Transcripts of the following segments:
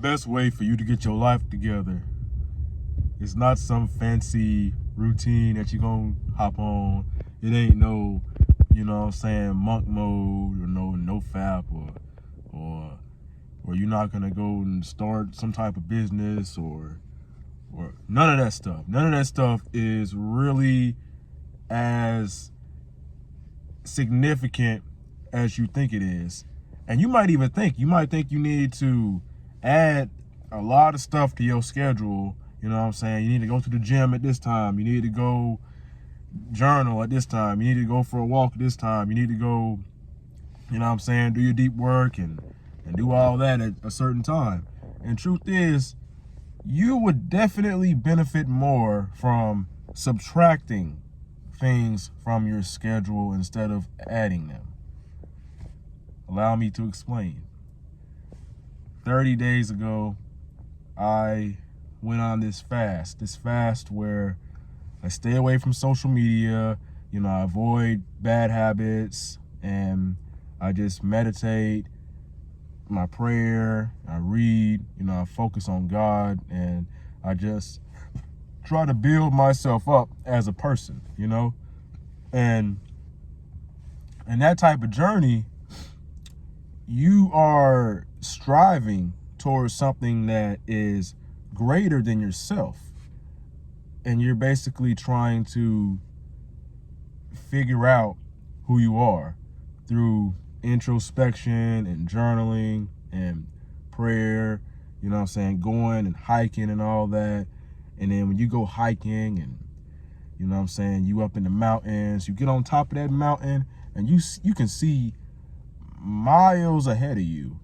best way for you to get your life together is not some fancy routine that you're going to hop on. It ain't no, monk mode or no fap or you're not going to go and start some type of business or none of that stuff. None of that stuff is really as significant as you think it is. And you might think you need to add a lot of stuff to your schedule. You know what I'm saying? You need to go to the gym at this time. You need to go journal at this time. You need to go for a walk at this time. You need to go, do your deep work and do all that at a certain time. And truth is, you would definitely benefit more from subtracting things from your schedule instead of adding them. Allow me to explain. 30 days ago, I went on this fast where I stay away from social media, I avoid bad habits, and I just meditate, my prayer, I read, I focus on God, and I just try to build myself up as a person, and that type of journey, you are striving towards something that is greater than yourself. And you're basically trying to figure out who you are through introspection and journaling and prayer, going and hiking and all that. And then when you go hiking and, you up in the mountains, you get on top of that mountain and you can see miles ahead of you.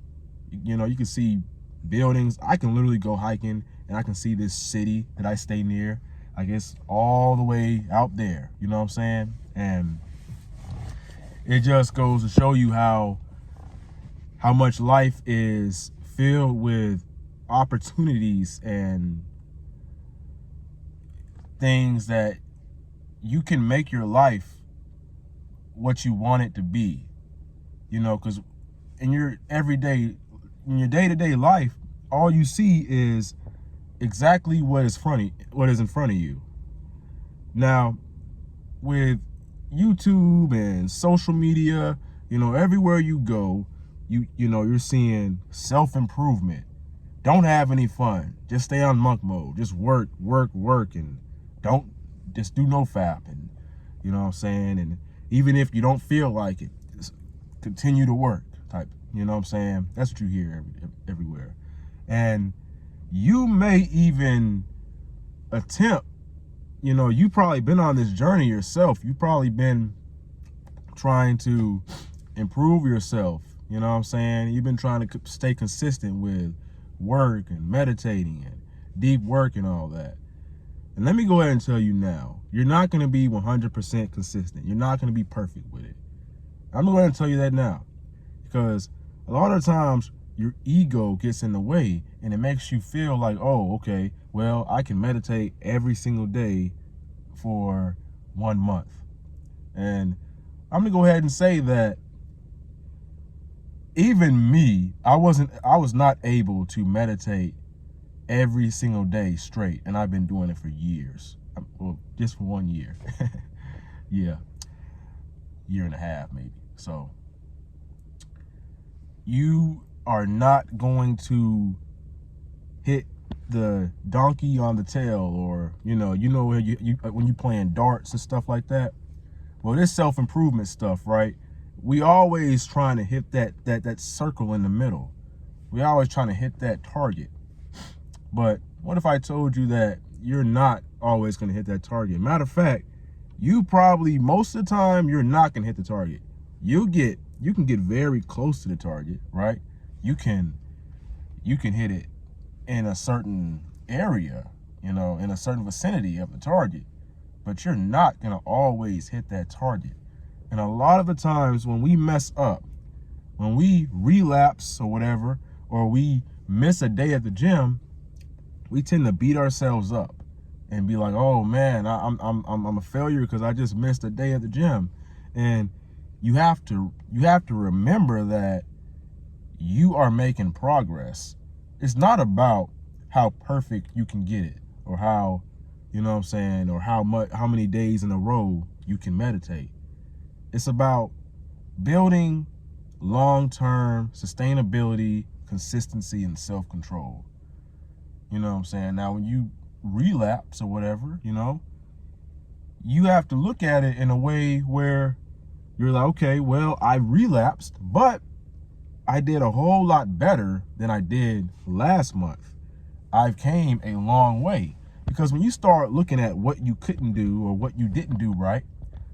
You can see buildings. I can literally go hiking and I can see this city that I stay near. I guess all the way out there, And it just goes to show you how much life is filled with opportunities and things that you can make your life what you want it to be. Because in your day-to-day life, all you see is exactly what is in front of you. Now, with YouTube and social media, everywhere you go, you're seeing self-improvement. Don't have any fun. Just stay on monk mode. Just work, and don't just do no fap. And and even if you don't feel like it, just continue to work type. That's what you hear everywhere. And you may even attempt, you probably been on this journey yourself. You probably been trying to improve yourself. You've been trying to stay consistent with work and meditating and deep work and all that. And let me go ahead and tell you now, you're not going to be 100% consistent. You're not going to be perfect with it. I'm going to tell you that now, because a lot of times your ego gets in the way and it makes you feel like, oh, okay, well, I can meditate every single day for 1 month. And I'm going to go ahead and say that even me, I was not able to meditate every single day straight. And I've been doing it for years. Well, just for 1 year. Yeah. Year and a half, maybe. So you are not going to hit the donkey on the tail, or where you when you playing darts and stuff like that. Well, this self-improvement stuff, right? We always trying to hit that circle in the middle. We always trying to hit that target. But what if I told you that you're not always going to hit that target? Matter of fact, you probably, most of the time, you're not going to hit the target. You can get very close to the target, right? You can hit it in a certain area, in a certain vicinity of the target, but you're not going to always hit that target. And a lot of the times when we mess up, when we relapse or whatever, or we miss a day at the gym, we tend to beat ourselves up and be like, oh man, I'm a failure because I just missed a day at the gym. And you have to remember that you are making progress. it's not about how perfect you can get it, or how, you know what I'm saying, or how many days in a row you can meditate. It's about building long-term sustainability, consistency, and self-control. You know what I'm saying? Now, when you relapse or whatever, you have to look at it in a way where you're like, okay, well, I relapsed, but I did a whole lot better than I did last month. I've came a long way. Because when you start looking at what you couldn't do or what you didn't do right,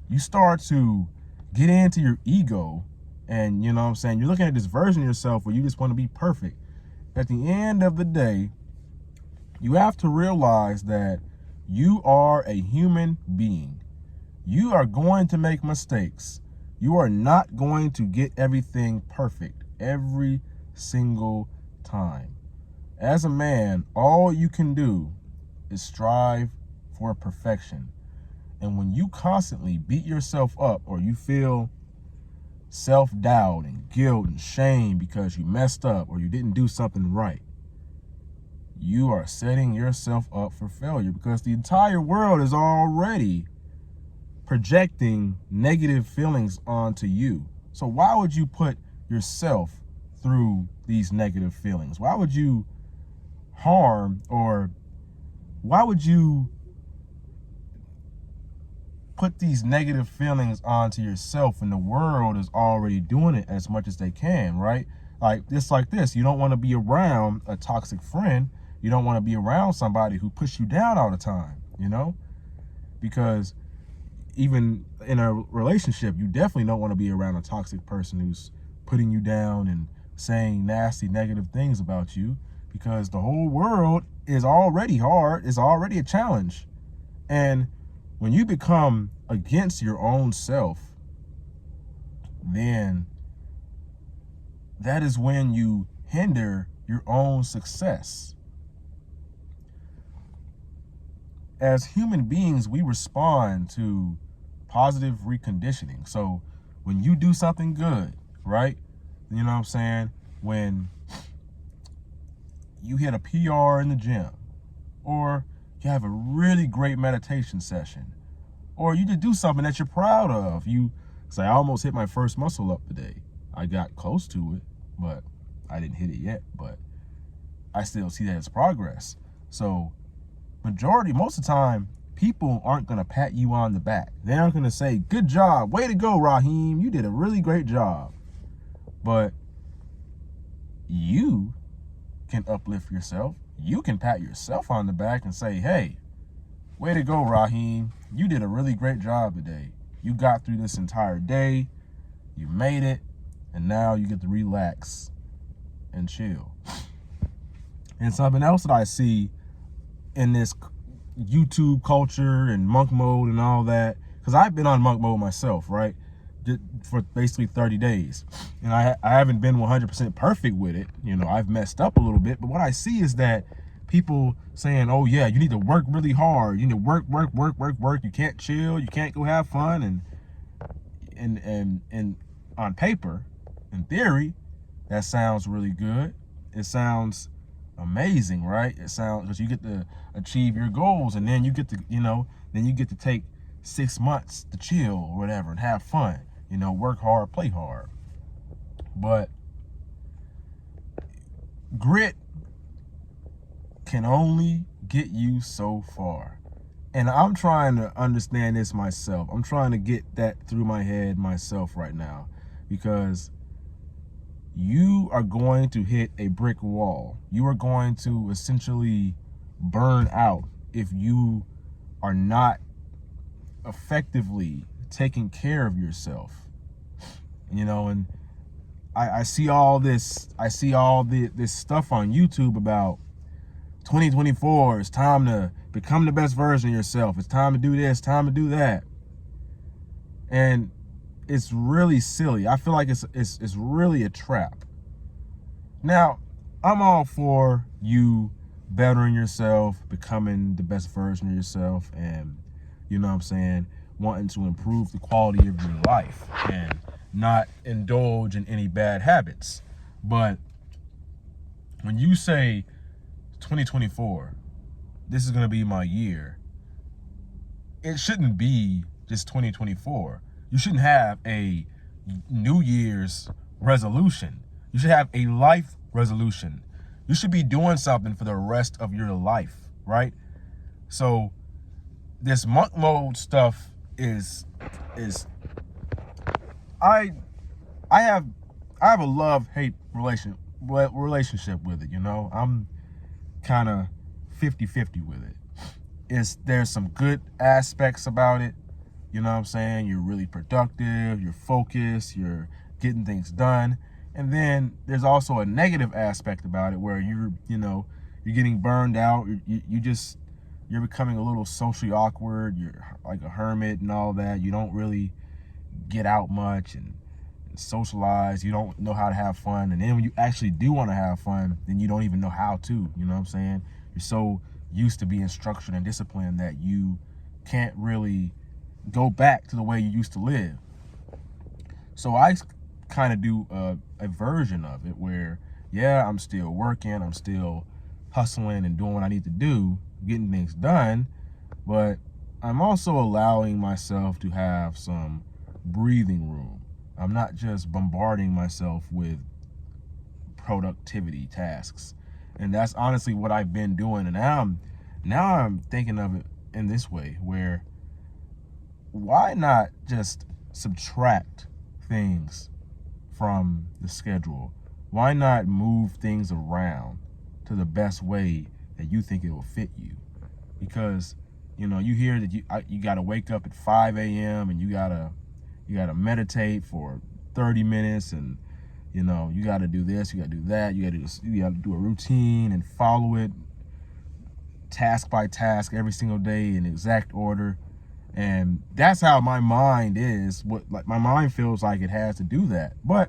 you start to get into your ego, and you know what I'm saying, you're looking at this version of yourself where you just want to be perfect. At the end of the day, you have to realize that you are a human being. You are going to make mistakes. You are not going to get everything perfect every single time. As a man, all you can do is strive for perfection. And when you constantly beat yourself up, or you feel self-doubt and guilt and shame because you messed up or you didn't do something right, you are setting yourself up for failure, because the entire world is already projecting negative feelings onto you. So why would you put yourself through these negative feelings? Why would you harm, or why would you put these negative feelings onto yourself when the world is already doing it as much as they can, right? Like, just like this, you don't want to be around a toxic friend. You don't want to be around somebody who pushes you down all the time, because even in a relationship, you definitely don't want to be around a toxic person who's putting you down and saying nasty, negative things about you, because the whole world is already hard. It's already a challenge. And when you become against your own self, then that is when you hinder your own success. As human beings, we respond to positive reconditioning. So when you do something good, right? You know what I'm saying? When you hit a PR in the gym, or you have a really great meditation session, or you just do something that you're proud of. You say, I almost hit my first muscle up today. I got close to it, but I didn't hit it yet, but I still see that as progress. So most of the time, people aren't going to pat you on the back. They aren't going to say, good job, way to go, Raheem, you did a really great job. But you can uplift yourself. You can pat yourself on the back and say, hey, way to go, Raheem, you did a really great job today. You got through this entire day, you made it, and now you get to relax and chill. And something else that I see in this YouTube culture and monk mode and all that, because I've been on monk mode myself, right, for basically 30 days. And I haven't been 100% perfect with it. I've messed up a little bit. But what I see is that people saying, oh yeah, you need to work really hard. You need to work. You can't chill. You can't go have fun. And on paper, in theory, that sounds really good. It sounds amazing, right? It sounds, because you get to achieve your goals, and then you get to, then you get to take 6 months to chill or whatever and have fun, work hard, play hard. But grit can only get you so far. And I'm trying to understand this myself. I'm trying to get that through my head myself right now, because you are going to hit a brick wall. You are going to essentially burn out if you are not effectively taking care of yourself. And I see all this stuff on YouTube about 2024, it's time to become the best version of yourself. It's time to do this, time to do that. And it's really silly. I feel like it's really a trap. Now, I'm all for you bettering yourself, becoming the best version of yourself, and wanting to improve the quality of your life and not indulge in any bad habits. But when you say 2024, this is going to be my year, it shouldn't be just 2024. You shouldn't have a New Year's resolution. You should have a life resolution. You should be doing something for the rest of your life, right? So this monk mode stuff is I have a love-hate relationship with it, you know. I'm kind of 50-50 with it. There's some good aspects about it, you know what I'm saying? You're really productive, you're focused, you're getting things done. And then there's also a negative aspect about it where you're getting burned out. You're becoming a little socially awkward. You're like a hermit and all that. You don't really get out much and socialize. You don't know how to have fun. And then when you actually do want to have fun, then you don't even know how to, you know what I'm saying? You're so used to being structured and disciplined that you can't really go back to the way you used to live. So I kind of do a version of it where, yeah, I'm still working, I'm still hustling and doing what I need to do, getting things done, but I'm also allowing myself to have some breathing room. I'm not just bombarding myself with productivity tasks. And that's honestly what I've been doing. And now I'm thinking of it in this way, where why not just subtract things from the schedule? Why not move things around to the best way that you think it will fit you? Because, you know, you hear that you got to wake up at 5 a.m. and you got to meditate for 30 minutes, and you know, you got to do this, you got to do that, you got to do a routine and follow it task by task every single day in exact order. And that's how my mind is. My mind feels like it has to do that. But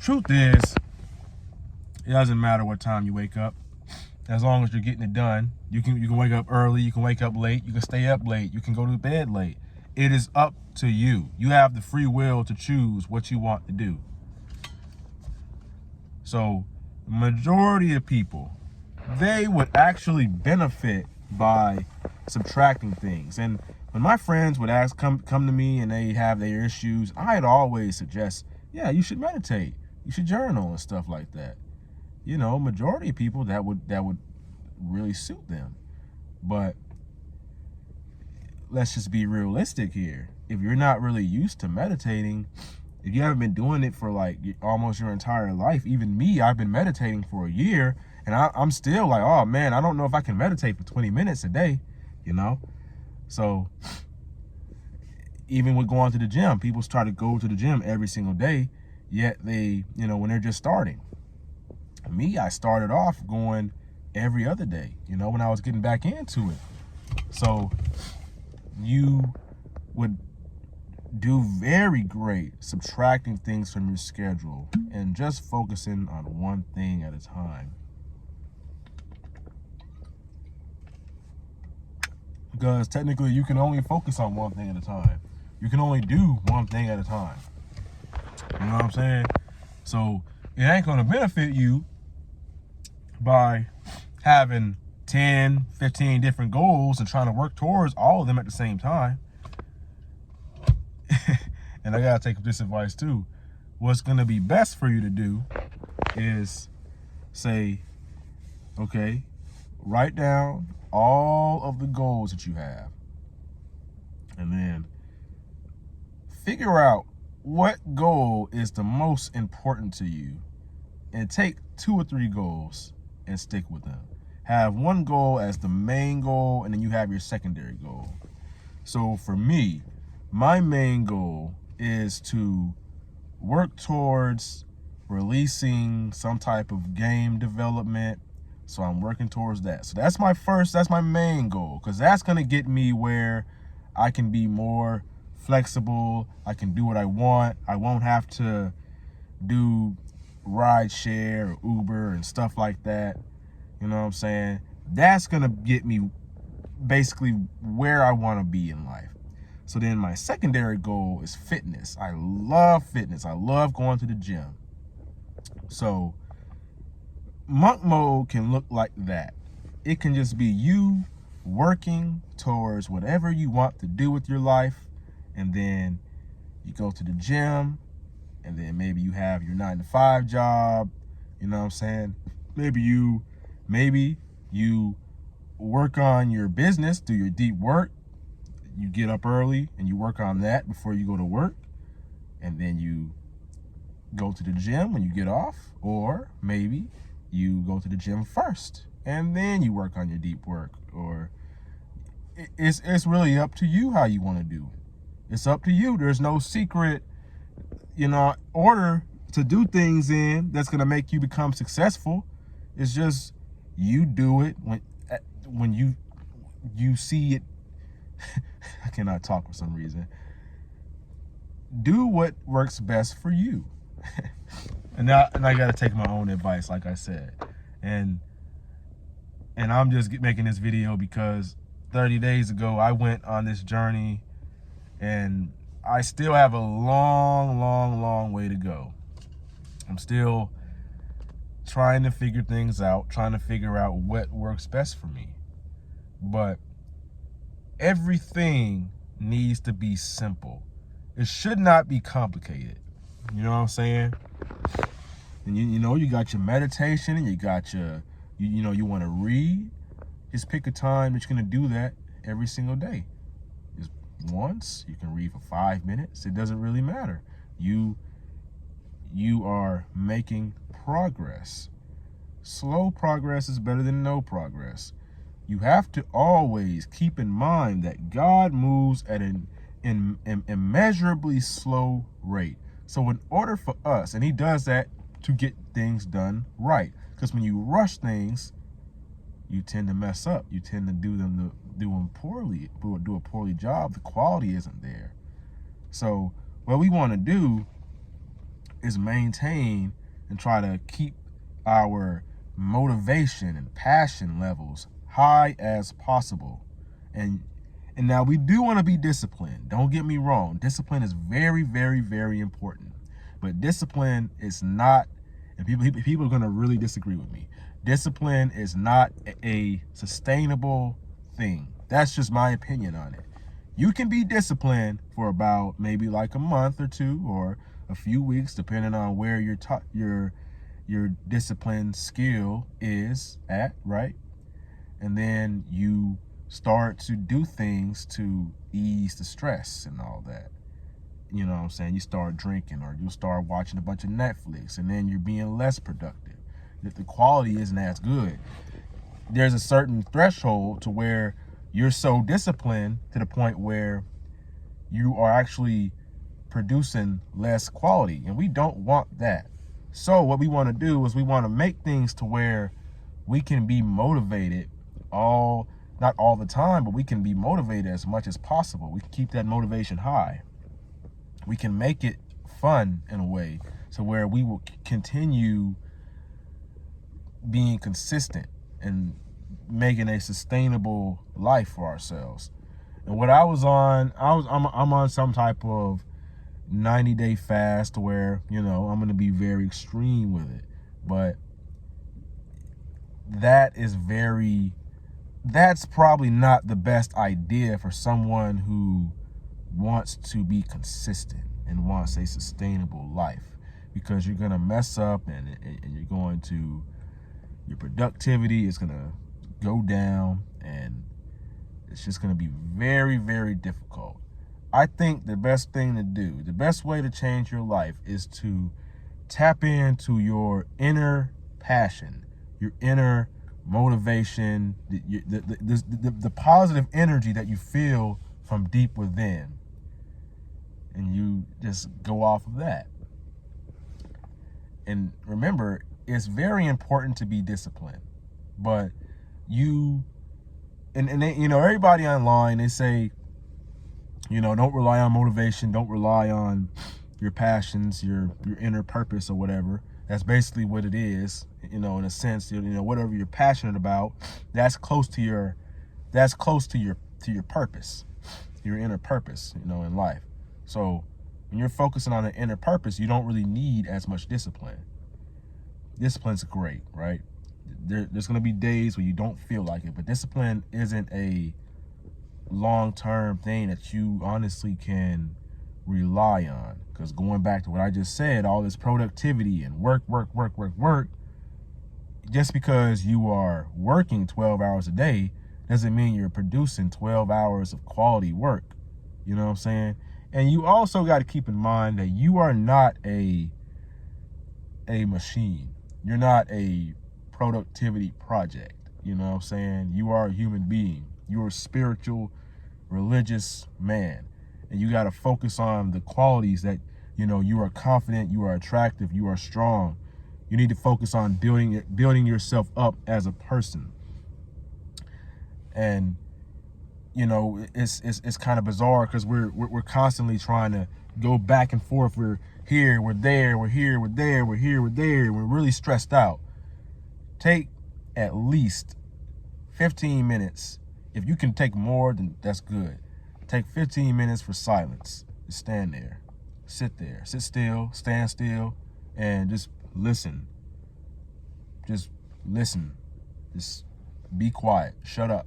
truth is, it doesn't matter what time you wake up, as long as you're getting it done. You can wake up early, you can wake up late, you can stay up late, you can go to bed late. It is up to you. You have the free will to choose what you want to do. So, majority of people, they would actually benefit by subtracting things. And when my friends would come to me and they have their issues, I'd always suggest, yeah, you should meditate, you should journal and stuff like that. You know, majority of people that would really suit them. But let's just be realistic here. If you're not really used to meditating, if you haven't been doing it for like almost your entire life, even me, I've been meditating for a year, and I'm still like, oh man, I don't know if I can meditate for 20 minutes a day, you know? So even with going to the gym, people try to go to the gym every single day, yet they, you know, when they're just starting. Me, I started off going every other day, you know, when I was getting back into it. So you would do very great subtracting things from your schedule and just focusing on one thing at a time. Because technically you can only focus on one thing at a time. You can only do one thing at a time. You know what I'm saying? So it ain't gonna benefit you by having 10, 15 different goals and trying to work towards all of them at the same time. And I gotta take this advice too. What's gonna be best for you to do is say, okay, write down all of the goals that you have, and then figure out what goal is the most important to you, and take 2 or 3 goals and stick with them. Have one goal as the main goal, and then you have your secondary goal. So for me, my main goal is to work towards releasing some type of game development. So I'm working towards that. So that's my main goal, because that's going to get me where I can be more flexible. I can do what I want. I won't have to do ride share or Uber and stuff like that. You know what I'm saying? That's going to get me basically where I want to be in life. So then my secondary goal is fitness. I love fitness. I love going to the gym. So monk mode can look like that. It can just be you working towards whatever you want to do with your life, and then you go to the gym, and then maybe you have your 9-to-5 job, you know what I'm saying? Maybe you work on your business, do your deep work. You get up early and you work on that before you go to work, and then you go to the gym when you get off, or maybe you go to the gym first and then you work on your deep work. Or it's really up to you how you want to do it. It's up to you. There's no secret, order to do things in that's going to make you become successful. It's just you do it when you see it. I cannot talk for some reason. Do what works best for you. and I got to take my own advice, like I said. And I'm just making this video because 30 days ago I went on this journey, and I still have a long way to go. I'm still trying to figure things out, trying to figure out what works best for me. But everything needs to be simple. It should not be complicated. You know what I'm saying? And you got your meditation, and you got your, you want to read. Just pick a time that you're going to do that every single day. Just once, you can read for 5 minutes. It doesn't really matter. You are making progress. Slow progress is better than no progress. You have to always keep in mind that God moves at an immeasurably slow rate. So in order for us, and he does that to get things done right, because when you rush things, you tend to mess up. You tend to do them poorly, do a poorly job. The quality isn't there. So what we want to do is maintain and try to keep our motivation and passion levels high as possible. And now we do want to be disciplined. Don't get me wrong. Discipline is very, very, very important. But discipline is not, and people are going to really disagree with me. Discipline is not a sustainable thing. That's just my opinion on it. You can be disciplined for about maybe like a month or two, or a few weeks, depending on where your discipline skill is at, right? And then you start to do things to ease the stress and all that. You know what I'm saying? You start drinking, or you'll start watching a bunch of Netflix, and then you're being less productive. If the quality isn't as good, there's a certain threshold to where you're so disciplined to the point where you are actually producing less quality, and we don't want that. So what we want to do is we want to make things to where we can be motivated not all the time, but we can be motivated as much as possible. We can keep that motivation high. We can make it fun in a way so where we will continue being consistent and making a sustainable life for ourselves. And what I'm on some type of 90-day fast where, I'm going to be very extreme with it. But that's probably not the best idea for someone who wants to be consistent and wants a sustainable life, because you're going to mess up, and your productivity is going to go down, and it's just going to be very, very difficult. I think the best thing to do, the best way to change your life, is to tap into your inner passion, your inner motivation, the positive energy that you feel from deep within, and you just go off of that. And remember, it's very important to be disciplined, but everybody online, they say, don't rely on motivation, don't rely on your passions, your inner purpose or whatever. That's basically what it is, in a sense. Whatever you're passionate about, that's close to your purpose, your inner purpose, in life. So when you're focusing on an inner purpose, you don't really need as much discipline. Discipline's great, right? There's going to be days where you don't feel like it, but discipline isn't a long-term thing that you honestly can rely on. Because going back to what I just said, all this productivity and work, just because you are working 12 hours a day doesn't mean you're producing 12 hours of quality work. You know what I'm saying? And you also got to keep in mind that you are not a machine. You're not a productivity project. You know what I'm saying? You are a human being. You're a spiritual, religious man. And you got to focus on the qualities that, you are confident, you are attractive, you are strong. You need to focus on building yourself up as a person. And it's kind of bizarre because we're constantly trying to go back and forth. We're here, we're there, we're here, we're there, we're here, we're there. We're really stressed out. Take at least 15 minutes. If you can take more, then that's good. Take 15 minutes for silence. Just stand there, sit still, stand still, and just listen. Just listen. Just be quiet. Shut up.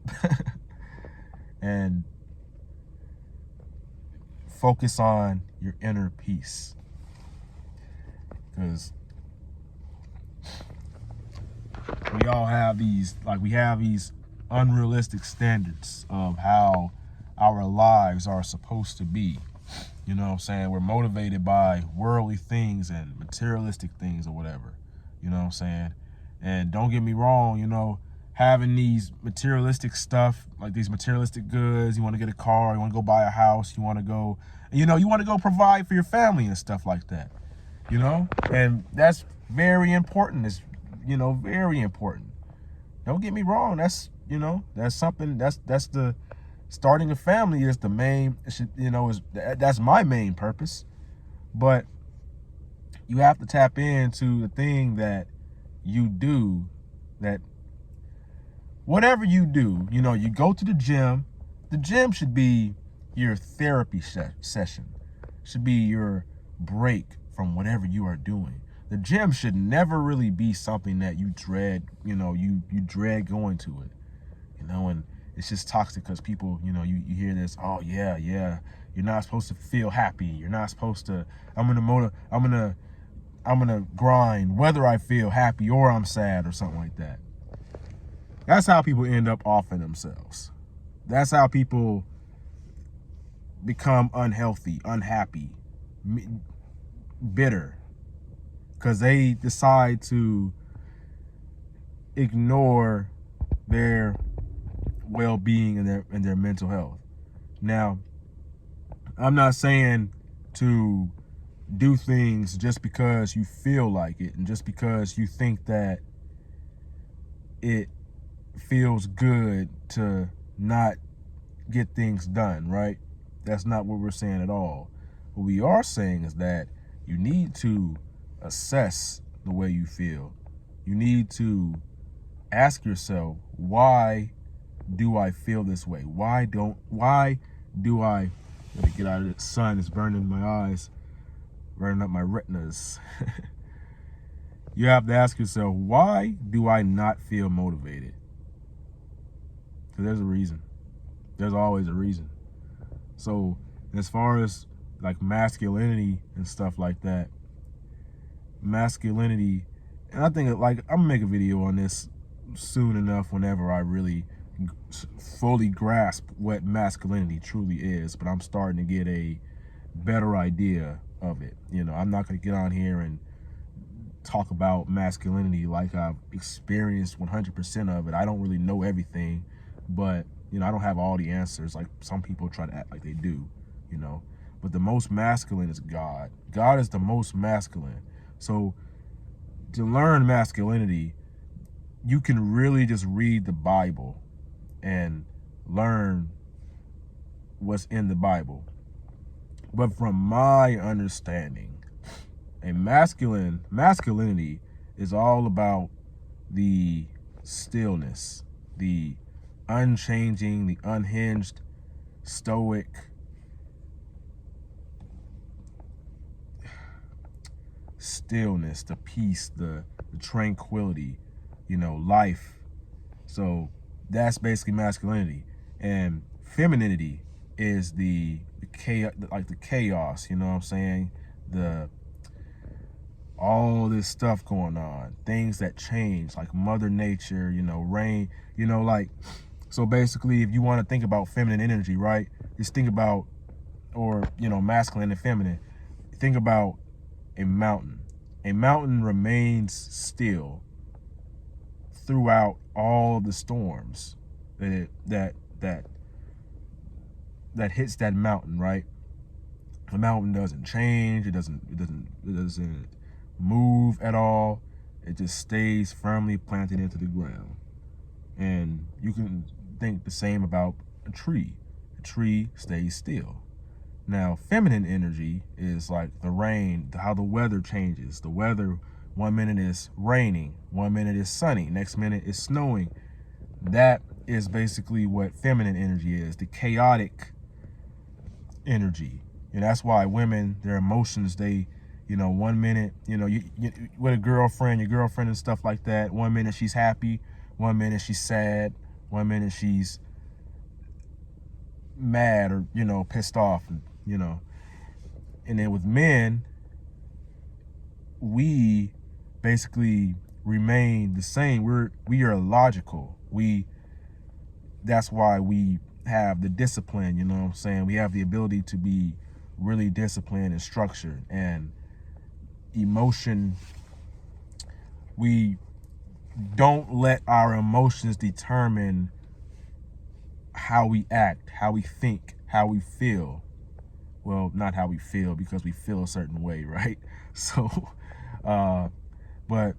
And focus on your inner peace. Because we all have these unrealistic standards of how our lives are supposed to be. You know what I'm saying? We're motivated by worldly things and materialistic things or whatever. You know what I'm saying? And don't get me wrong, having these materialistic stuff, like these materialistic goods, you want to get a car, you want to go buy a house, you want to go, provide for your family and stuff like that, and that's very important. It's, very important. Don't get me wrong. That's something that's the starting a family is the main, that's my main purpose. But you have to tap into the thing that you do, that whatever you do, you go to the gym. The gym should be your therapy session. Should be your break from whatever you are doing. The gym should never really be something that you dread, you dread going to it. And it's just toxic because people, you hear this, oh yeah, you're not supposed to feel happy. You're not supposed to, I'm gonna grind whether I feel happy or I'm sad or something like that. That's how people end up offing themselves. That's how people become unhealthy, unhappy, bitter, because they decide to ignore their well-being and their mental health. Now, I'm not saying to do things just because you feel like it and just because you think that it feels good to not get things done, right? That's not what we're saying at all. What we are saying is that you need to assess the way you feel. You need to ask yourself, why do I feel this way? Why do I, let me get out of the sun, it's burning my eyes, burning up my retinas. You have to ask yourself, why do I not feel motivated? Because there's a reason. There's always a reason. So as far as like masculinity and stuff like that, masculinity, and I think like I'm gonna make a video on this soon enough whenever I really fully grasp what masculinity truly is, but I'm starting to get a better idea of it. I'm not gonna get on here and talk about masculinity like I've experienced 100% of it. I don't really know everything, but I don't have all the answers like some people try to act like they do, but the most masculine is God. God is the most masculine. So to learn masculinity, you can really just read the Bible and learn what's in the Bible. But from my understanding, masculinity is all about the stillness, the unchanging, the unhinged, stoic, stillness, the peace, the tranquility, life. So that's basically masculinity. And femininity is the chaos, like the chaos, you know what I'm saying? All this stuff going on, things that change, like Mother Nature, rain, like, so basically, if you want to think about feminine energy, right, just think about, or, masculine and feminine, think about a mountain. A mountain remains still throughout all the storms that hits that mountain, right? The mountain doesn't change, it doesn't move at all. It just stays firmly planted into the ground. And you can think the same about a tree. A tree stays still. Now, feminine energy is like the rain, how the weather changes. The weather, 1 minute is raining, 1 minute is sunny, next minute is snowing. That is basically what feminine energy is, the chaotic energy. And that's why women, their emotions, they, 1 minute, you with a girlfriend, your girlfriend and stuff like that, 1 minute she's happy, 1 minute she's sad, 1 minute she's mad or, pissed off, and then with men, we basically remain the same. We are logical. That's why we have the discipline, you know what I'm saying? We have the ability to be really disciplined and structured. And emotion, we don't let our emotions determine how we act, how we think, how we feel. Well, not how we feel, because we feel a certain way, right? So, but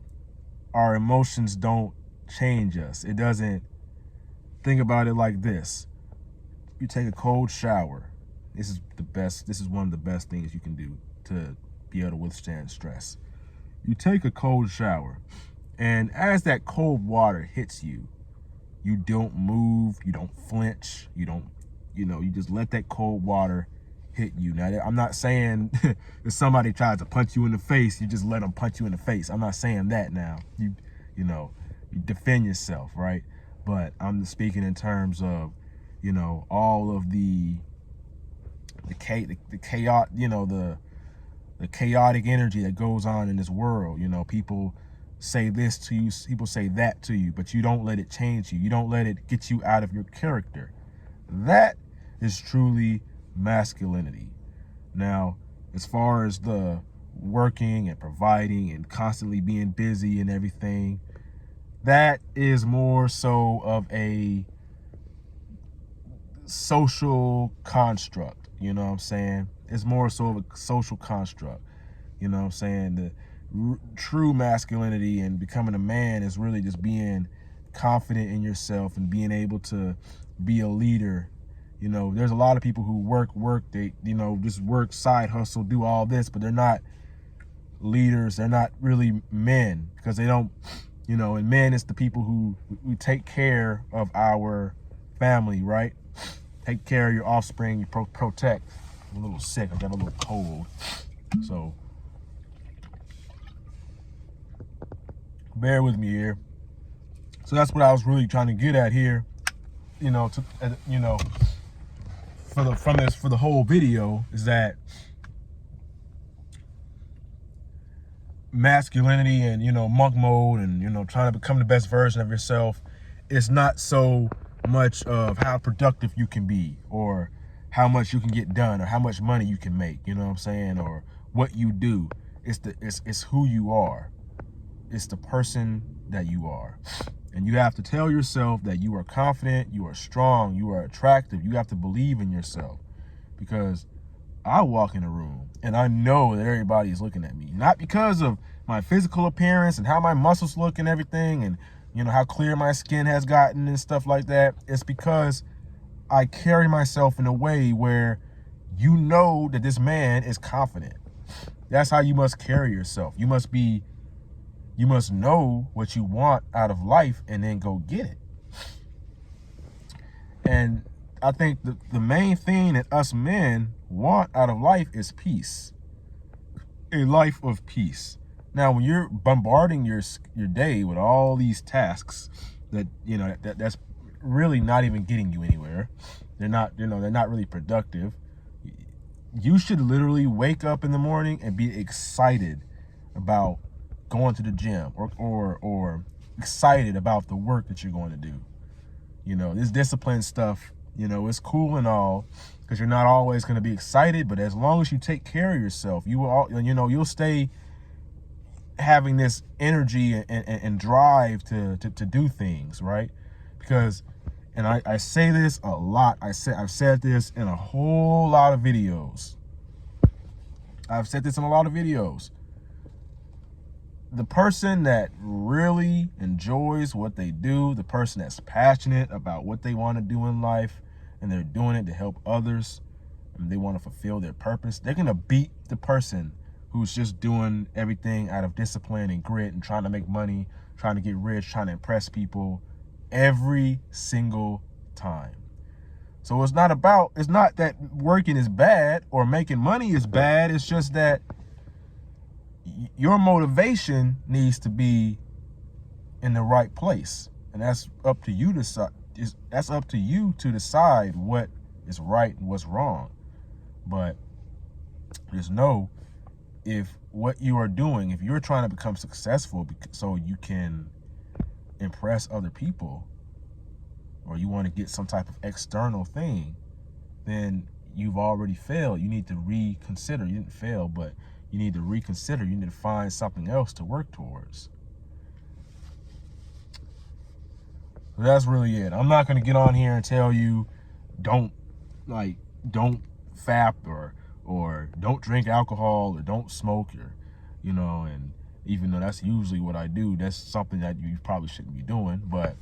our emotions don't change us. It doesn't. Think about it like this. You take a cold shower. This is one of the best things you can do to be able to withstand stress. You take a cold shower, and as that cold water hits you, you don't move, you don't flinch, you just let that cold water hit you. Now, I'm not saying if somebody tries to punch you in the face, you just let them punch you in the face. I'm not saying that now. You defend yourself, right? But I'm speaking in terms of, all of the chaotic, the chaotic energy that goes on in this world. People say this to you, people say that to you, but you don't let it change you. You don't let it get you out of your character. That is truly masculinity. Now, as far as the working and providing and constantly being busy and everything, that is more so of a social construct, you know what I'm saying? It's more so of a social construct, you know what I'm saying? The true masculinity and becoming a man is really just being confident in yourself and being able to be a leader. There's a lot of people who work, they, just work, side hustle, do all this, but they're not leaders. They're not really men, because they don't, and men is the people who take care of our family, right? Take care of your offspring, you protect. I'm a little sick, I got a little cold. So bear with me here. So that's what I was really trying to get at here, for the whole video, is that masculinity and, monk mode and, trying to become the best version of yourself is not so much of how productive you can be, or how much you can get done, or how much money you can make, you know what I'm saying, or what you do. It's who you are. It's the person that you are. And you have to tell yourself that you are confident, you are strong, you are attractive. You have to believe in yourself. Because I walk in a room and I know that everybody is looking at me, not because of my physical appearance and how my muscles look and everything, and how clear my skin has gotten and stuff like that. It's because I carry myself in a way where that this man is confident. That's how you must carry yourself. You must know what you want out of life and then go get it. And I think the main thing that us men want out of life is peace. A life of peace. Now, when you're bombarding your day with all these tasks that, you know, that's really not even getting you anywhere, they're not, you know, they're not really productive. You should literally wake up in the morning and be excited about going to the gym, or excited about the work that you're going to do. You know, this discipline stuff, you know, it's cool and all, because you're not always going to be excited, but as long as you take care of yourself, you will, you know, you'll stay having this energy and drive to do things, right? Because, and I say this a lot, I've said this in a whole lot of videos. I've said this in a lot of videos. The person that really enjoys what they do, the person that's passionate about what they want to do in life, and they're doing it to help others, and they want to fulfill their purpose, they're going to beat the person who's just doing everything out of discipline and grit and trying to make money, trying to get rich, trying to impress people every single time. So it's not that working is bad or making money is bad. It's just that your motivation needs to be in the right place. And that's up to you to decide what is right and what's wrong. But just know, if what you are doing, if you're trying to become successful so you can impress other people, or you want to get some type of external thing, then you've already failed. You need to reconsider. You didn't fail, but you need to reconsider. You need to find something else to work towards. So that's really it. I'm not going to get on here and tell you don't fap or don't drink alcohol or don't smoke, or, you know, and even though that's usually what I do, that's something that you probably shouldn't be doing. But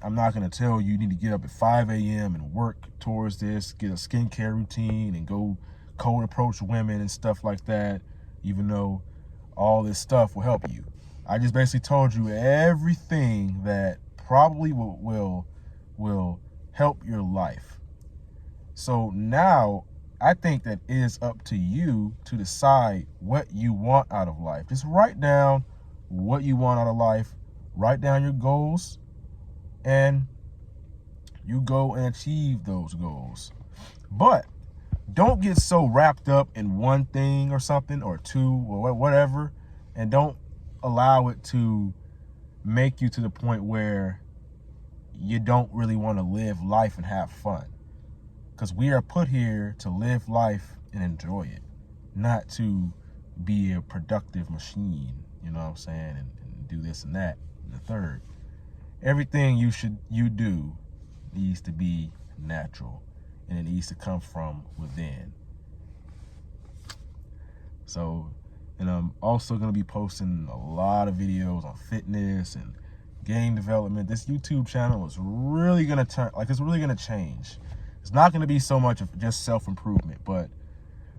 I'm not going to tell you need to get up at 5 a.m. and work towards this, get a skincare routine and go cold approach women and stuff like that, even though all this stuff will help you. I just basically told you everything that probably will help your life. So now I think that it is up to you to decide what you want out of life. Just write down what you want out of life, write down your goals, and you go and achieve those goals. But don't get so wrapped up in one thing or something, or two, or whatever, and don't allow it to make you to the point where you don't really want to live life and have fun. Because we are put here to live life and enjoy it, not to be a productive machine, you know what I'm saying, and do this and that and the third. Everything you do needs to be natural, and it needs to come from within. So, and I'm also going to be posting a lot of videos on fitness and game development. This YouTube channel is really going to it's really going to change. It's not going to be so much of just self-improvement, but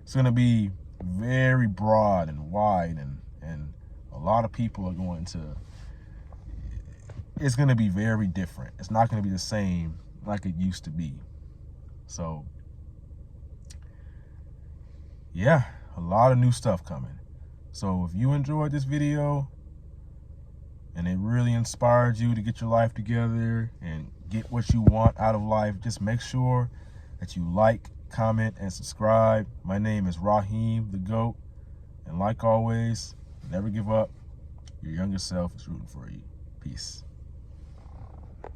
it's going to be very broad and wide, and a lot of people are going to, it's going to be very different. It's not going to be the same like it used to be. So, yeah, a lot of new stuff coming. So if you enjoyed this video and it really inspired you to get your life together and get what you want out of life, just make sure that you like, comment, and subscribe. My name is Raheem the GOAT, and like always, never give up. Your younger self is rooting for you. Peace.